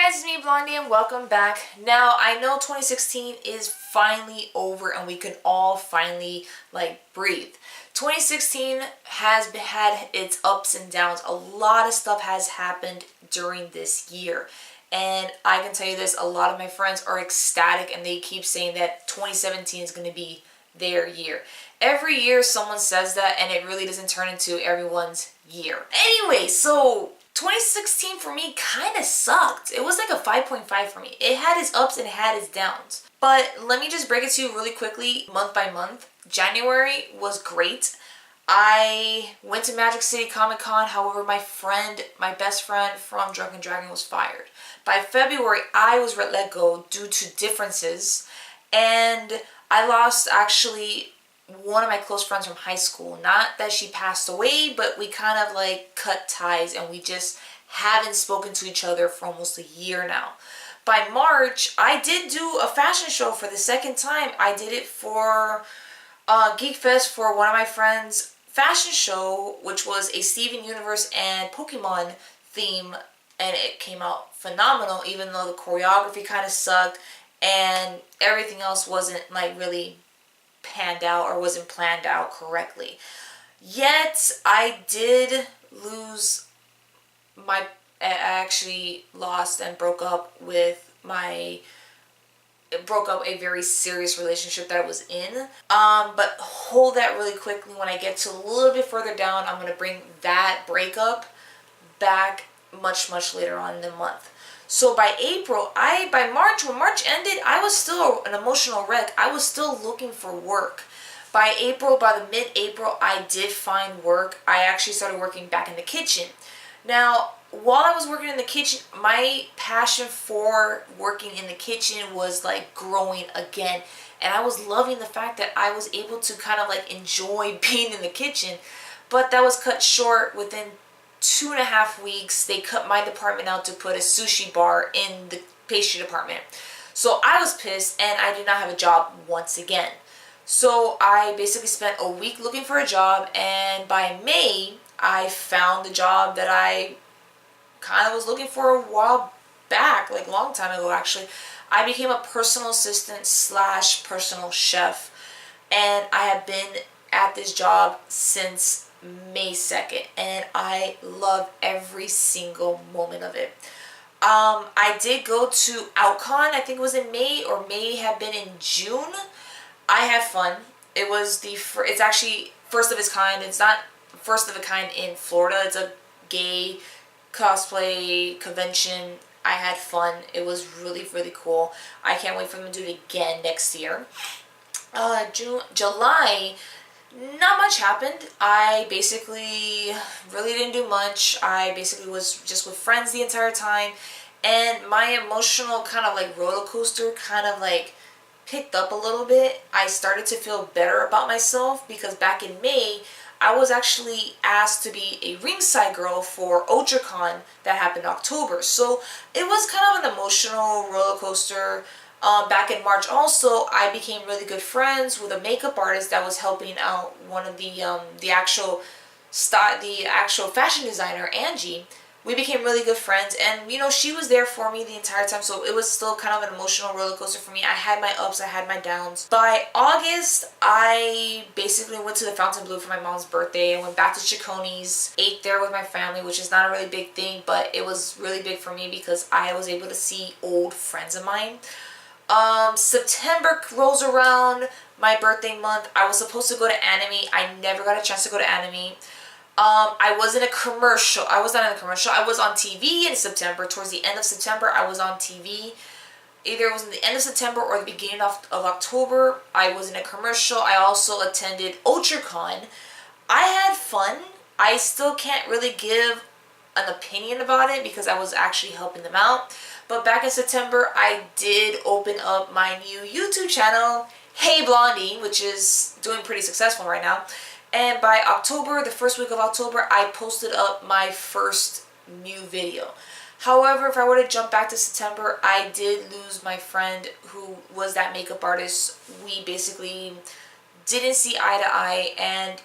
guys, it's me Blondie and welcome back. Now, I know 2016 is finally over and we can all finally breathe. 2016 had its ups and downs. A lot of stuff has happened during this year. And I can tell you this, a lot of my friends are ecstatic and they keep saying that 2017 is going to be their year. Every year someone says that and it really doesn't turn into everyone's year. Anyway, so 2016 for me kind of sucked. It was like a 5.5 for me. It had its ups and it had its downs. But let me just break it to you really quickly, month by month. January was great. I went to Magic City Comic Con. However, my best friend from Drunken Dragon was fired. By February, I was let go due to differences. And I lost actually one of my close friends from high school. Not that she passed away, but we kind of cut ties and we just haven't spoken to each other for almost a year now. By March, I did do a fashion show for the second time. I did it for Geek Fest for one of my friends' fashion show, which was a Steven Universe and Pokemon theme, and it came out phenomenal, even though the choreography kind of sucked and everything else wasn't really panned out or wasn't planned out correctly. Yet I did lose I actually lost and broke up a very serious relationship that I was in. But hold that really quickly. When I get to a little bit further down, I'm going to bring that breakup back much later on in the month. So by March, when March ended, I was still an emotional wreck. I was still looking for work. By the mid-April, I did find work. I actually started working back in the kitchen. Now, while I was working in the kitchen, my passion for working in the kitchen was growing again. And I was loving the fact that I was able to kind of enjoy being in the kitchen. But that was cut short within 2.5 weeks. They cut my department out to put a sushi bar in the pastry department. So I was pissed and I did not have a job once again. So I basically spent a week looking for a job, and by May I found the job that I kind of was looking for a while back, long time ago actually. I became a personal assistant / personal chef, and I have been at this job since May 2nd, and I love every single moment of it. I did go to OutCon, I think it was in May, or may have been in June. I had fun. It's actually first of its kind. It's not first of a kind in Florida. It's a gay cosplay convention. I had fun. It was really cool. I can't wait for them to do it again next year. July, not much happened. I basically really didn't do much. I basically was just with friends the entire time, and my emotional kind of roller coaster kind of picked up a little bit. I started to feel better about myself because back in May, I was actually asked to be a ringside girl for UltraCon that happened in October. So it was kind of an emotional roller coaster. Back in March also, I became really good friends with a makeup artist that was helping out one of the actual fashion designer, Angie. We became really good friends, and she was there for me the entire time, so it was still kind of an emotional roller coaster for me. I had my ups, I had my downs. By August, I basically went to the Fontainebleau for my mom's birthday. I went back to Chiconi's, ate there with my family, which is not a really big thing, but it was really big for me because I was able to see old friends of mine. September rolls around, my birthday month. I was supposed to go to Anime. I never got a chance to go to Anime. I was in a commercial. I was not in a commercial. I was on TV in September. Towards the end of September, I was on TV. Either it was in the end of September or the beginning of October. I was in a commercial. I also attended UltraCon. I had fun. I still can't really give an opinion about it because I was actually helping them out. But back in September, I did open up my new YouTube channel, Hey Blondie, which is doing pretty successful right now. And by October, the first week of October, I posted up my first new video. However, if I were to jump back to September, I did lose my friend who was that makeup artist. We basically didn't see eye to eye and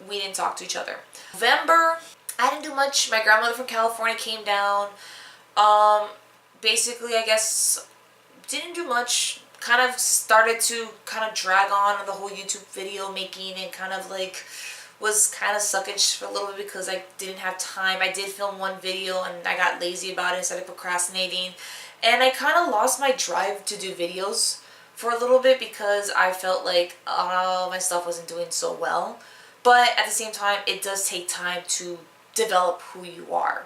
we didn't talk to each other. November, I didn't do much. My grandmother from California came down. basically, I guess, didn't do much. Kind of started to kind of drag on the whole YouTube video making, and kind of like was kind of suckage for a little bit because I didn't have time. I did film one video and I got lazy about it instead of procrastinating. And I kind of lost my drive to do videos for a little bit because I felt like my stuff wasn't doing so well. But at the same time, it does take time to develop who you are.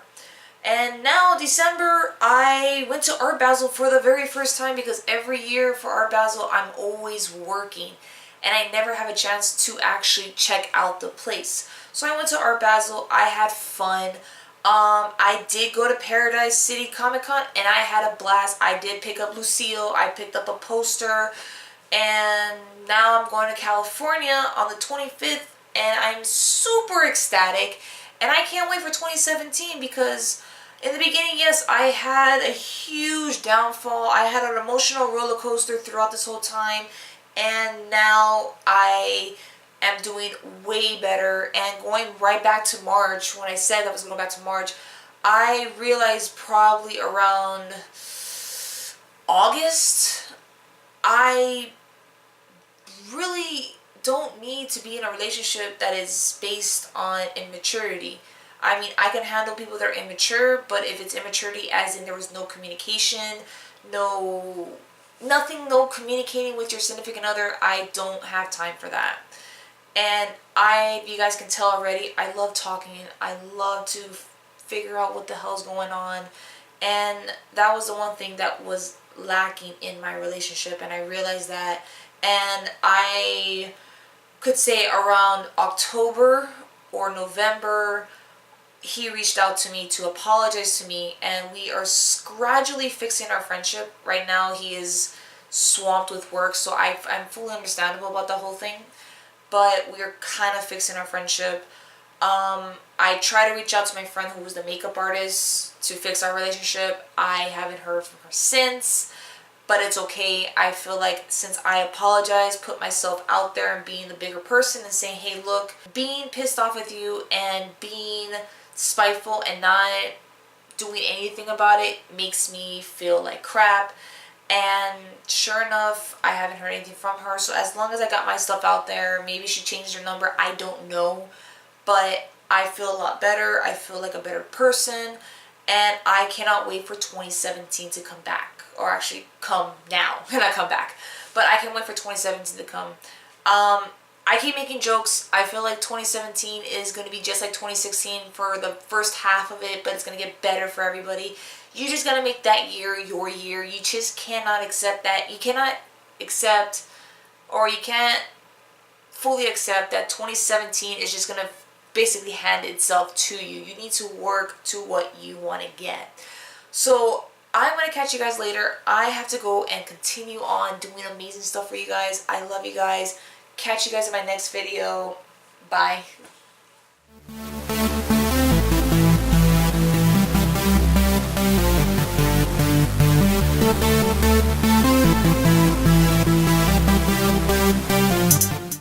And now, December, I went to Art Basel for the very first time because every year for Art Basel, I'm always working. And I never have a chance to actually check out the place. So I went to Art Basel. I had fun. I did go to Paradise City Comic Con and I had a blast. I did pick up Lucille. I picked up a poster. And now I'm going to California on the 25th. And I'm super ecstatic. And I can't wait for 2017 because in the beginning, yes, I had a huge downfall. I had an emotional roller coaster throughout this whole time. And now I am doing way better, and going right back to March, when I said I was going back to March, I realized probably around August, I really don't need to be in a relationship that is based on immaturity. I mean, I can handle people that are immature, but if it's immaturity as in there was no communication, nothing, no communicating with your significant other, I don't have time for that. And you guys can tell already, I love talking. I love to figure out what the hell's going on. And that was the one thing that was lacking in my relationship, and I realized that. And I could say around October or November, he reached out to me to apologize to me, and we are gradually fixing our friendship. Right now he is swamped with work, so I'm fully understandable about the whole thing, but we're kind of fixing our friendship. I try to reach out to my friend who was the makeup artist to fix our relationship. I haven't heard from her since, but it's okay. I feel like since I apologized, put myself out there and being the bigger person and saying, hey, look, being pissed off with you and being spiteful and not doing anything about it makes me feel like crap. And sure enough, I haven't heard anything from her. So as long as I got my stuff out there, maybe she changed her number, I don't know. But I feel a lot better. I feel like a better person. And I cannot wait for 2017 to come back. Or actually come now, not come back. But I can wait for 2017 to come. I keep making jokes. I feel like 2017 is going to be just like 2016 for the first half of it, but it's going to get better for everybody. You just got to make that year your year. You just cannot accept that. You cannot accept, or you can't fully accept that 2017 is just going to basically hand itself to you. You need to work to what you want to get. So I'm going to catch you guys later. I have to go and continue on doing amazing stuff for you guys. I love you guys. Catch you guys in my next video. Bye.